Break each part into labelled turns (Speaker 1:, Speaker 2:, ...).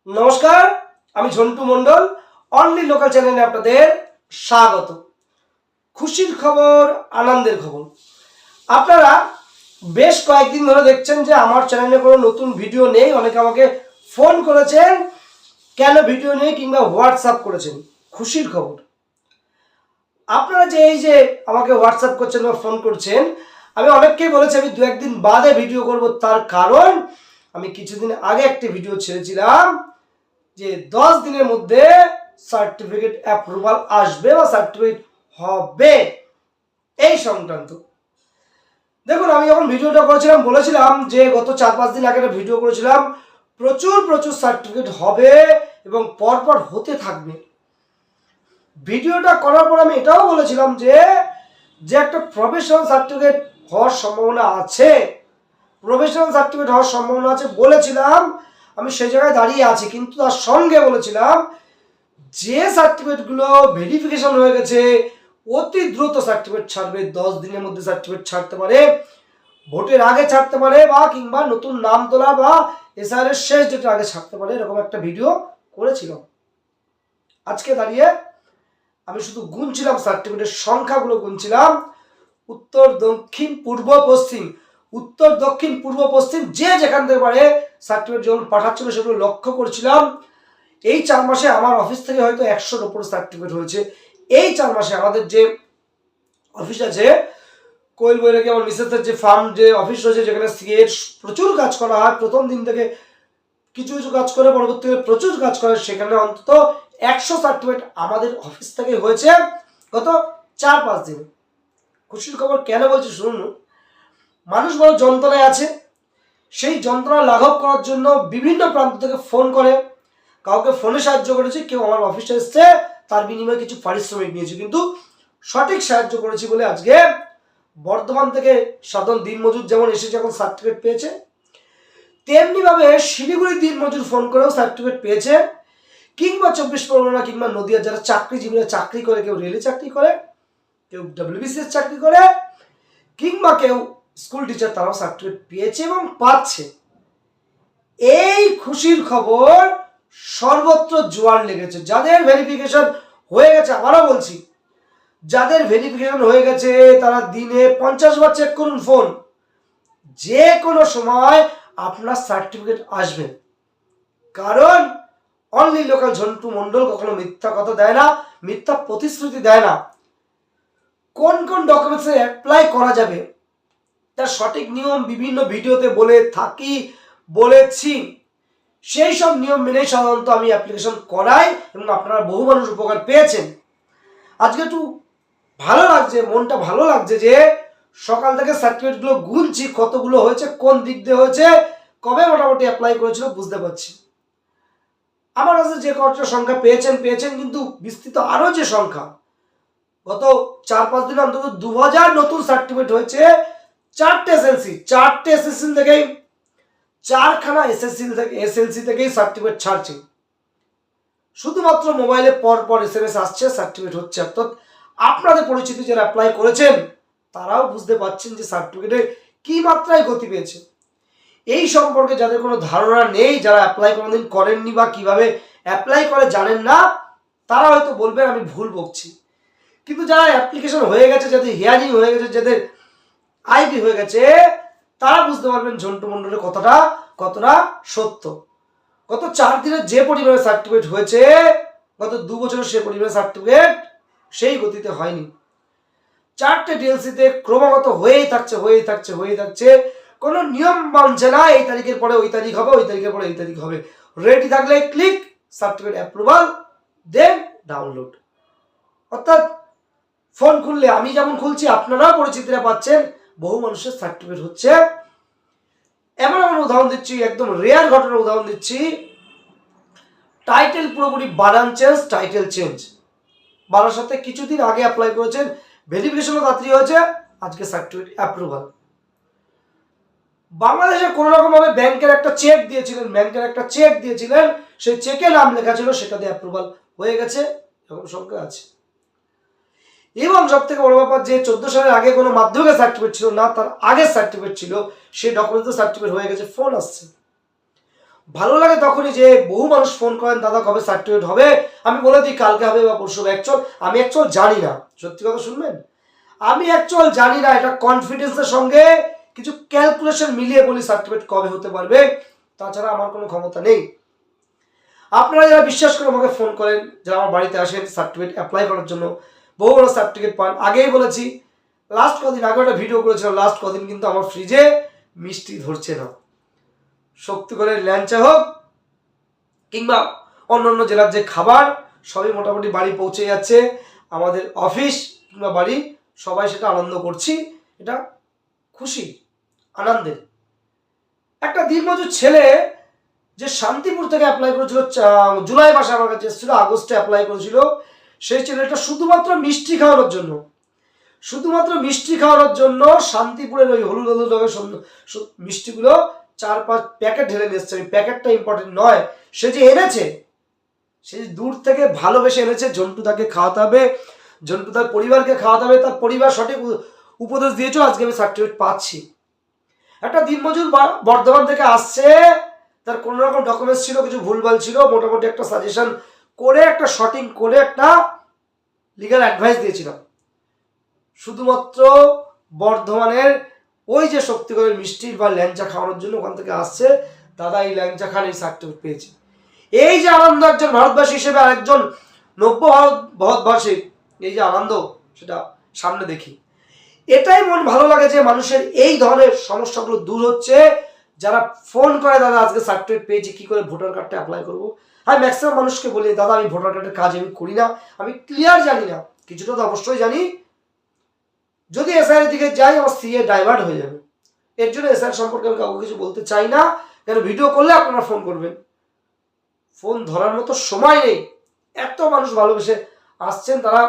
Speaker 1: নমস্কার, আমি ঝন্টু মণ্ডল। Only local চ্যানেলে আপনাদের স্বাগত। খুশির খবর, আনন্দের খবর। আপনারা বেশ কয়েকদিন ধরে দেখছেন যে আমার চ্যানেলে কোনো নতুন ভিডিও নেই। অনেকে আমাকে ফোন করেছেন কেন ভিডিও নেই, কিংবা হোয়াটসঅ্যাপ করেছেন। খুশির খবর, আপনারা যে আমাকে হোয়াটসঅ্যাপ করছেন বা ফোন করছেন, আমি অনেককেই বলেছি আমি 2-1 দিন বাদে ভিডিও করব। তার কারণ আমি কিছুদিন আগে একটি ভিডিও ছেড়েছিলাম যে 10 দিনের মধ্যে সার্টিফিকেট অ্যাপ্রুভাল আসবে বা সার্টিফিকেট হবে এই সংক্রান্ত। দেখুন, আমি যখন ভিডিওটা করেছিলাম বলেছিলাম যে গত 4-5 দিন আগে একটা ভিডিও করেছিলাম, প্রচুর সার্টিফিকেট হবে এবং পরপর হতে থাকবে। ভিডিওটা করার পর আমি এটাও বলেছিলাম যে একটা প্রফেশনাল সার্টিফিকেট হওয়ার সম্ভাবনা আছে, বলেছিলাম। আমি সেই জায়গায় দাঁড়িয়ে আছি, কিন্তু তার সঙ্গে বলেছিলাম যে সার্টিফিকেটগুলো ভেরিফিকেশন হয়ে গেছে অতি দ্রুত সার্টিফিকেট ছাড়বে। 10 দিনের মধ্যে সার্টিফিকেট ছাড়তে পারে, ভোটের আগে ছাড়তে পারে, বা কিংবা নতুন নাম তোলা বা এসআর এর শেষ ডেটের আগে ছাড়তে পারে। এরকম একটা ভিডিও করেছিলাম। আজকে দাঁড়িয়ে আমি শুধু গুনছিলাম, সার্টিফিকেটের সংখ্যাগুলো গুনছিলাম। উত্তর দক্ষিণ পূর্ব পশ্চিম যে যেখান থেকে পারে সার্টিফিকেট যখন পাঠাচ্ছিল সেগুলো লক্ষ্য করছিলাম। এই 4 মাসে আমার অফিস থেকে হয়তো 100-র উপরে সার্টিফিকেট হয়েছে। এই 4 মাসে আমাদের যে অফিস আছে কোয়েল বৈরাগী, আমার মিসেসের যে ফার্ম, যে অফিস রয়েছে, যেখানে সিএর প্রচুর কাজ করা হয়, প্রথম দিন থেকে কিছু কাজ করে পরবর্তীতে প্রচুর কাজ করে, সেখানে অন্তত 100 সার্টিফিকেট আমাদের অফিস থেকে হয়েছে গত 4-5 দিনে। খুশির খবর কেন বলছি শুনুন। মানুষ বড় যন্ত্রণায় আছে, সেই যন্ত্রণা লাঘব করার জন্য বিভিন্ন প্রান্ত থেকে ফোন করে। কাউকে ফোনে সাহায্য করেছি, কেউ আমার অফিসে এসছে, তার বিনিময়ে কিছু পারিশ্রমিক নিয়েছি, কিন্তু সঠিক সাহায্য করেছি বলে আজকে বর্ধমান থেকে সাধারণ দিনমজুর যেমন এসেছে, এখন সার্টিফিকেট পেয়েছে, তেমনিভাবে শিলিগুড়ি দিনমজুর ফোন করেও সার্টিফিকেট পেয়েছে। কিংবা 24 পরগনা কিংবা নদিয়া যারা চাকরিজীবীরা চাকরি করে, কেউ রেলে চাকরি করে, কেউ ডব্লিউবিসিএস চাকরি করে, কিংবা কেউ স্কুল টিচার, তারাও সার্টিফিকেট পেয়েছে এবং পাচ্ছে। এই খুশির খবর সর্বত্র জোয়ার লেগেছে। যাদের ভেরিফিকেশন হয়ে গেছে, আবারও বলছি, যাদের ভেরিফিকেশন হয়ে গেছে তারা দিনে 50 বার চেক করুন ফোন। যে কোনো সময় আপনার সার্টিফিকেট আসবে। কারণ অনলি লোকাল ঝন্টু মণ্ডল কখনো মিথ্যা কথা দেয় না, মিথ্যা প্রতিশ্রুতি দেয় না। কোন কোন ডকুমেন্টসে অ্যাপ্লাই করা যাবে তার সঠিক নিয়ম বিভিন্ন ভিডিওতে বলেছি। সেই সব নিয়ম মেনে সাধারণত আমি অ্যাপ্লিকেশন করাই এবং আপনারা বহু মানুষ উপকার পেয়েছেন। আজকে একটু ভালো লাগছে, মনটা ভালো লাগছে যে সকাল থেকে সার্টিফিকেটগুলো গুনছি, কতগুলো হয়েছে, কোন দিক দিয়ে হয়েছে, কবে মোটামুটি অ্যাপ্লাই করেছিল বুঝতে পারছি। আমার কাছে যে কটা সংখ্যা পেয়েছেন, কিন্তু বিস্তৃত আরও যে সংখ্যা, গত 4-5 দিনে অন্তত 2000 নতুন সার্টিফিকেট হয়েছে। 4টে এসএসসি থেকেই, 4খানা এসএলসি থেকেই সার্টিফিকেট ছাড়ছে। শুধুমাত্র মোবাইলে পর এসএমএস আসছে, সার্টিফিকেট হচ্ছে। অর্থাৎ আপনাদের পরিচিতি যারা অ্যাপ্লাই করেছেন তারাও বুঝতে পারছেন যে সার্টিফিকেটে কি মাত্রায় গতি পেয়েছে। এই সম্পর্কে যাদের কোনো ধারণা নেই, যারা অ্যাপ্লাই কোনোদিন করেননি বা কিভাবে অ্যাপ্লাই করে জানেন না, তারা হয়তো বলবেন আমি ভুল বকছি। কিন্তু যারা অ্যাপ্লিকেশন হয়ে গেছে, যাদের হিয়ারিং হয়ে গেছে, যাদের আইবি হয়ে গেছে, তারা বুঝতে পারবেন ঝন্টু মণ্ডলের কথাটা কতটা সত্য। গত 4 দিনে যে পরিমাণে সার্টিফিকেট হয়েছে, গত 2 বছরে সে পরিমাণে সার্টিফিকেট সেই গতিতে হয়নি। 4টে ডিএলসিতে ক্রমাগত হয়েই থাকছে। কোনো নিয়ম মানছে না, এই তারিখের পরে ওই তারিখ হবে, ওই তারিখের পরে এই তারিখ হবে। রেডি থাকলে ক্লিক, সার্টিফিকেট অ্যাপ্রুভাল, দেন ডাউনলোড। অর্থাৎ ফোন খুললে আমি যেমন খুলছি, আপনারাও পরিচিতিরা পাচ্ছেন, বহু মানুষের সার্টিফিকেট হচ্ছে। এমন উদাহরণ দিচ্ছি, একদম রেয়ার ঘটনার উদাহরণ দিচ্ছি। টাইটেল পুরোপুরি বানান চেঞ্জ, টাইটেল চেঞ্জ। বারাসাতে কিছুদিন আগে অ্যাপ্লাই করেছেন, ভেরিফিকেশনও তাড়াতাড়ি হয়েছে, আজকে সার্টিফিকেট অ্যাপ্রুভাল। বাংলাদেশে কোনো রকম ভাবে ব্যাংকের একটা চেক দিয়েছিলেন, সেই চেকে নাম লেখা ছিল, সেটাতে অ্যাপ্রুভাল হয়ে গেছে, এরকম সংখ্যা আছে। এবং সব থেকে বড় ব্যাপার, যে 14 সালের আগে কোনো মাধ্যমিকের সার্টিফিকেট ছিল না, তার আগের সার্টিফিকেট ছিল, সেই ডকুমেন্টস সার্টিফিকেট হয়ে গেছে, ফোন আসছে। ভালো লাগে তখনই যে বহু মানুষ ফোন করেন দাদা কবে সার্টিফিকেট হবে, আমি বলে দিই কালকে হবে বা পরশু হবে। আমি অ্যাকচুয়াল জানি না, সত্যি কথা শুনবেন, আমি অ্যাকচুয়াল জানি না। এটা কনফিডেন্সের সঙ্গে কিছু ক্যালকুলেশন মিলিয়ে বলি সার্টিফিকেট কবে হতে পারবে, তাছাড়া আমার কোনো ক্ষমতা নেই। আপনারা যারা বিশ্বাস করে আমাকে ফোন করেন, যারা আমার বাড়িতে আসেন সার্টিফিকেট অ্যাপ্লাই করার জন্য, বহু বড় সার্টিফিকেট পান। আগেই বলেছি, লাস্ট কদিন আগে একটা ভিডিও করেছিলাম, লাস্ট কদিন কিন্তু আমার ফ্রিজে মিষ্টি ধরছে না। শক্তিগড়ের ল্যাংচা হোক কিংবা অন্যান্য জেলার যে খাবার, সবই মোটামুটি বাড়ি পৌঁছে যাচ্ছে। আমাদের অফিস কিংবা বাড়ি সবাই সেটা আনন্দ করছি। এটা খুশি, আনন্দের। একটা দিনমজুর ছেলে যে শান্তিপুর থেকে অ্যাপ্লাই করেছিল, জুলাই মাসে আমার কাছে এসেছিল, আগস্টে অ্যাপ্লাই করেছিল, সেই ছেলেটা শুধুমাত্র মিষ্টি খাওয়ানোর জন্য, শান্তিপুরের ওই হলুদ হলুদ রঙের মিষ্টিগুলো 4-5 প্যাকেট ঢেলে নিয়ে এসছে। প্যাকেটটা ইম্পর্টেন্ট নয়, সে যে এনেছে, সে দূর থেকে ভালোবেসে এনেছে। ঝন্টু তাকে খাওয়াতে হবে, ঝন্টু তার পরিবারকে খাওয়াতে হবে, তার পরিবার সঠিক উপদেশ দিয়েছ, আজকে আমি সার্টিফিকেট পাচ্ছি। একটা দিনমজুর বর্ধমান থেকে আসছে, তার কোনো রকম ডকুমেন্টস ছিল, কিছু ভুলভাল ছিল, মোটামুটি একটা সাজেশন করে, একটা শর্টিং করে, একটা লিগ্যাল অ্যাডভাইস দিয়েছিলাম। শুধুমাত্র বর্ধমানের ওই যে শক্তিগড়ের মিষ্টির বা ল্যাংচা খাওয়ানোর জন্য ওখান থেকে আসছে, দাদা এই ল্যাংচা খান, এই সার্টিফিকেট পেয়েছি। এই যে আনন্দ একজন ভারতবাসী হিসেবে আরেকজন নব্য ভারতবাসীর এই যে আনন্দ, সেটা সামনে দেখি। এটাই মন ভালো লাগে যে মানুষের এই ধরনের সমস্যাগুলো দূর হচ্ছে। যারা ফোন করে দাদা আজকে সার্টিফিকেট পেয়েছি, কি করে ভোটার কার্ডটা অ্যাপ্লাই করবো, আমি ম্যাক্সিমাম মানুষকে বলি দাদা আমি ভোটার কার্ডের কাজ আমি করি না, আমি ক্লিয়ার জানি না, কিছুটা তো অবশ্যই জানি। যদি এসআইয়ের দিকে যাই আমার সিএ ডাইভার্ট হয়ে যাবে, এর জন্য এসআইয়ের সম্পর্কে আমি কাউকে কিছু বলতে চাই না। কেন ভিডিও করলে আপনারা ফোন করবেন, ফোন ধরার মতো সময় নেই। এত মানুষ ভালোবেসে আসছেন, তারা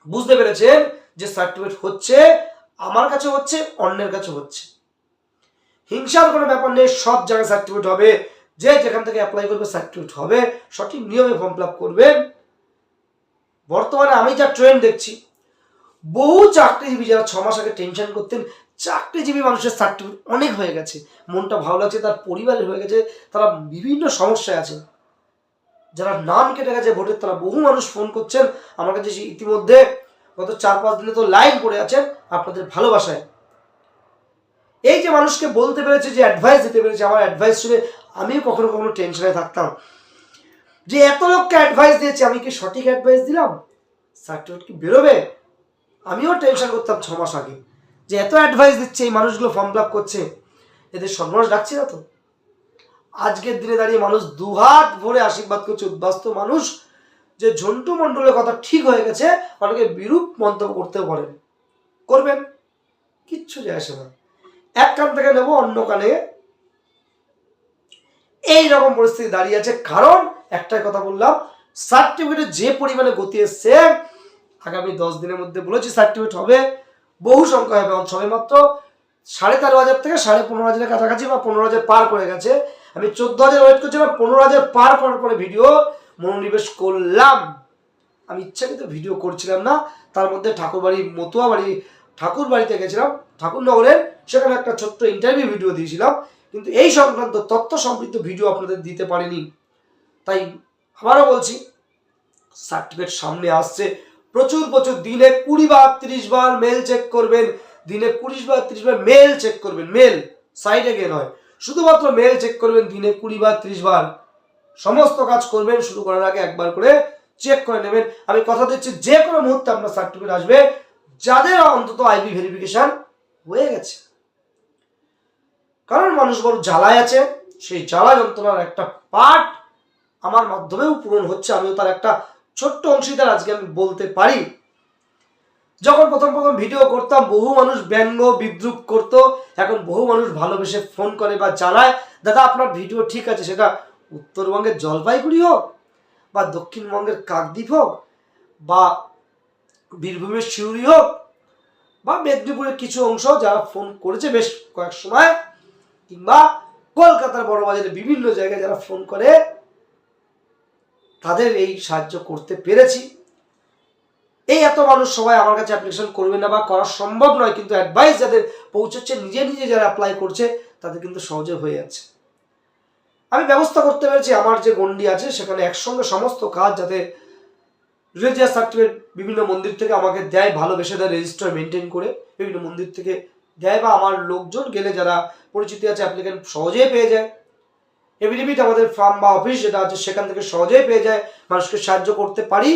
Speaker 1: বুঝতে পেরেছেন যে সার্টিফিকেট হচ্ছে, আমার কাছে হচ্ছে, অন্যের কাছে হচ্ছে। হিংসার কোনো ব্যাপার নেই, সব জায়গায় সার্টিফিকেট হবে। যে যেখান থেকে অ্যাপ্লাই করবে সার্টিফিকেট হবে, সঠিক নিয়মে ফর্ম ফিল আপ করবেন। বর্তমানে আমি যা ট্রেন্ড দেখছি, বহু চাকরিজীবী যারা 6 মাস আগে টেনশন করতেন, চাকরিজীবী মানুষের সার্টিফিকেট অনেক হয়ে গেছে, মনটা ভালো লাগছে, তার পরিবারের হয়ে গেছে, তারা বিভিন্ন সমস্যায় আছে। যারা নাম কেটে গেছে ভোটের, তারা বহু মানুষ ফোন করছেন আমার কাছে ইতিমধ্যে, গত 4-5 দিনে তো লাইন পড়ে আছেন আপনাদের ভালোবাসায়। এই যে মানুষকে বলতে পেরেছে, যে অ্যাডভাইস দিতে পেরেছে, আমার অ্যাডভাইস শুনে আমিও কখনো কখনো টেনশনে থাকতাম যে এত লোককে অ্যাডভাইস দিয়েছি, আমি কি সঠিক অ্যাডভাইস দিলাম, সার্টিফিকেট কি বেরোবে। আমিও টেনশন করতাম 6 মাস আগে যে এত অ্যাডভাইস দিচ্ছে, এই মানুষগুলো ফর্ম ফিল আপ করছে, এদের সর্বনাশ ডাকছি না তো। আজকের দিনে দাঁড়িয়ে মানুষ দুহাত ভরে আশীর্বাদ করছে, উদ্বাস্ত মানুষ, যে ঝন্টু মণ্ডলের কথা ঠিক হয়ে গেছে। অনেকে বিরূপ মন্তব্য করতেও পারেন, করবেন, কিচ্ছু যায় আসে না। এক কান থেকে নেব, অন্য কানে। এই রকম পরিস্থিতি দাঁড়িয়ে আছে, কারণ একটাই কথা বললাম, সার্টিফিকেটের যে পরিমাণে গতি এসছে, আগামী 10 দিনের মধ্যে বলেছি সার্টিফিকেট হবে, বহু সংখ্যা হবে। সবে মাত্র 13,500 থেকে 15,500 কাছাকাছি, বা 15,000 পার করে গেছে। আমি 14,000 ওয়েট করছিলাম, 15,000 পার করার পরে ভিডিও মনোনিবেশ করলাম। আমি ইচ্ছাকৃত ভিডিও করছিলাম না, তার মধ্যে ঠাকুরবাড়ি, মতুয়া বাড়ি, ঠাকুর বাড়িতে গেছিলাম ঠাকুরনগরের, সেখানে একটা ছোট্ট ইন্টারভিউ ভিডিও দিয়েছিলাম, কিন্তু এই সংক্রান্ত তথ্য সমৃদ্ধ ভিডিও আপনাদের দিতে পারিনি। তাই আবারও বলছি, সার্টিফিকেট সামনে আসছে, প্রচুর দিনে 20 বার 30 বার মেল চেক করবেন, দিনে 20 বার 30 বার মেল চেক করবেন, মেল সাইডে গিয়ে নয়, শুধুমাত্র মেল চেক করবেন দিনে 20 বার 30 বার। সমস্ত কাজ করবেন, শুরু করার আগে একবার করে চেক করে নেবেন। আমি কথা দিচ্ছি, যে কোনো মুহূর্তে আপনার সার্টিফিকেট আসবে, যাদের অন্তত আইবি ভেরিফিকেশন হয়ে গেছে। কারণ মানুষ বড় জ্বালায় আছে, সেই জ্বালা যন্ত্রণার একটা পার্ট আমার মাধ্যমেও পূরণ হচ্ছে, আমিও তার একটা ছোট্ট অংশীদার আজকে আমি বলতে পারি। যখন প্রথম ভিডিও করতাম, বহু মানুষ ব্যঙ্গ বিদ্রুপ করতো, এখন বহু মানুষ ভালোবেসে ফোন করে বা জানায়, দাদা আপনার ভিডিও ঠিক আছে, সেটা উত্তরবঙ্গের জলপাইগুড়ি হোক, বা দক্ষিণবঙ্গের কাকদ্বীপ হোক, বা বীরভূমের সিউড়ি হোক, বা মেদিনীপুরের কিছু অংশ যারা ফোন করেছে বেশ কয়েক সময়, কিংবা কলকাতার বড়বাজারে বিভিন্ন জায়গায় যারা ফোন করে, তাদের এই সাহায্য করতে পেরেছি। এই এত মানুষ সবাই আমার কাছে অ্যাপ্লিকেশন করবে না, বা করা সম্ভব নয়, কিন্তু অ্যাডভাইস যাদের পৌঁছচ্ছে, নিজে নিজে যারা অ্যাপ্লাই করছে, তাদের কিন্তু সহজে হয়ে যাচ্ছে। আমি ব্যবস্থা করতে পেরেছি আমার যে গন্ডি আছে সেখানে একসঙ্গে সমস্ত কাজ যাতে রিলিজিয়াস সার্টিফিকেট বিভিন্ন মন্দির থেকে আমাকে দেয়, ভালোবেসে দেয়, রেজিস্টার মেনটেন করে বিভিন্ন মন্দির থেকে দেয়, বা আমার লোকজন গেলে যারা পরিচিতি আছে অ্যাপ্লিকেন্ট সহজেই পেয়ে যায়। এভিডেভিট আমাদের ফার্ম বা অফিস যেটা আছে সেখান থেকে সহজেই পেয়ে যায়, মানুষকে সাহায্য করতে পারি।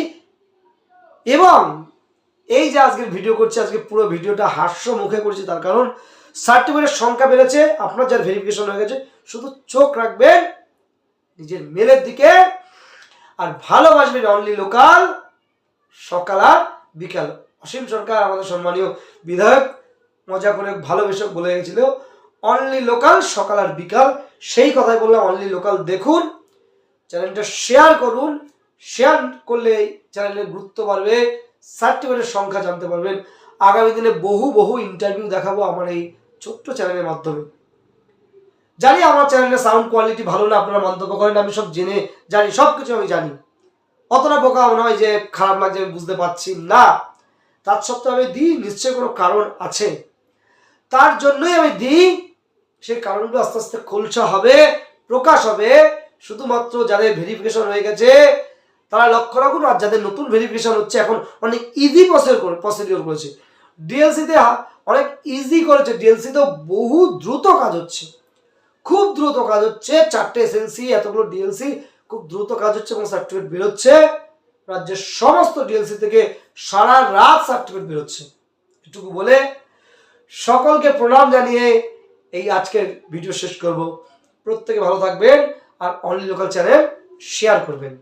Speaker 1: এবং এই যে আজকের ভিডিও করছি, আজকে পুরো ভিডিওটা হাস্য মুখে করছি, তার কারণ সার্টিফিকেটের সংখ্যা বেড়েছে, আপনার যার ভেরিফিকেশন হয়ে গেছে শুধু চোখ রাখবেন নিজের মেলের দিকে আর ভালোবাসবেন অনলি লোকাল সকাল আর বিকাল। অসীম সরকার আমাদের সম্মানীয় বিধায়ক মজা করে ভালোবেসে বলে গেছিল অনলি লোকাল সকাল আর বিকাল, সেই কথাই বললাম অনলি লোকাল দেখুন, চ্যানেলটা শেয়ার করুন, শেয়ার করলে চ্যানেলের গুরুত্ব বাড়বে, সার্টিফিকেটের সংখ্যা জানতে পারবেন। আগামী দিনে বহু ইন্টারভিউ দেখাবো আমার এই ছোট্ট চ্যানেলের মাধ্যমে। জানি আমার চ্যানেলের সাউন্ড কোয়ালিটি ভালো না, আপনারা মন্তব্য করেন, আমি সব জেনে জানি, সব কিছু আমি জানি, অতটা বোকা নয় যে খারাপ লাগছে আমি বুঝতে পারছি না। তার সত্ত্বেও আমি দিই, নিশ্চয়ই কোনো কারণ আছে, তার জন্যই আমি দিই। সেই কারণগুলো আস্তে আস্তে খোলসা হবে, প্রকাশ হবে। শুধুমাত্র যাদের ভেরিফিকেশন হয়ে গেছে তারা লক্ষ্য রাখুন, আর যাদের নতুন ভেরিফিকেশন হচ্ছে এখন অনেক ইজি প্রসিডিওর করেছে, ডিএলসিতে অনেক ইজি করেছে, ডিএলসিতেও বহু দ্রুত কাজ হচ্ছে, খুব দ্রুত কাজ হচ্ছে, 4টে এসএনসি এতগুলো ডিএলসি, খুব দ্রুত কাজ হচ্ছে এবং সার্টিফিকেট বেরোচ্ছে। রাজ্যের সমস্ত ডিএলসি থেকে সারা রাত সার্টিফিকেট বেরোচ্ছে। এটুকু বলে সকলকে প্রণাম জানিয়ে এই আজকের ভিডিও শেষ করব। প্রত্যেকে ভালো থাকবেন আর অনলি লোকাল চ্যানেল শেয়ার করবেন।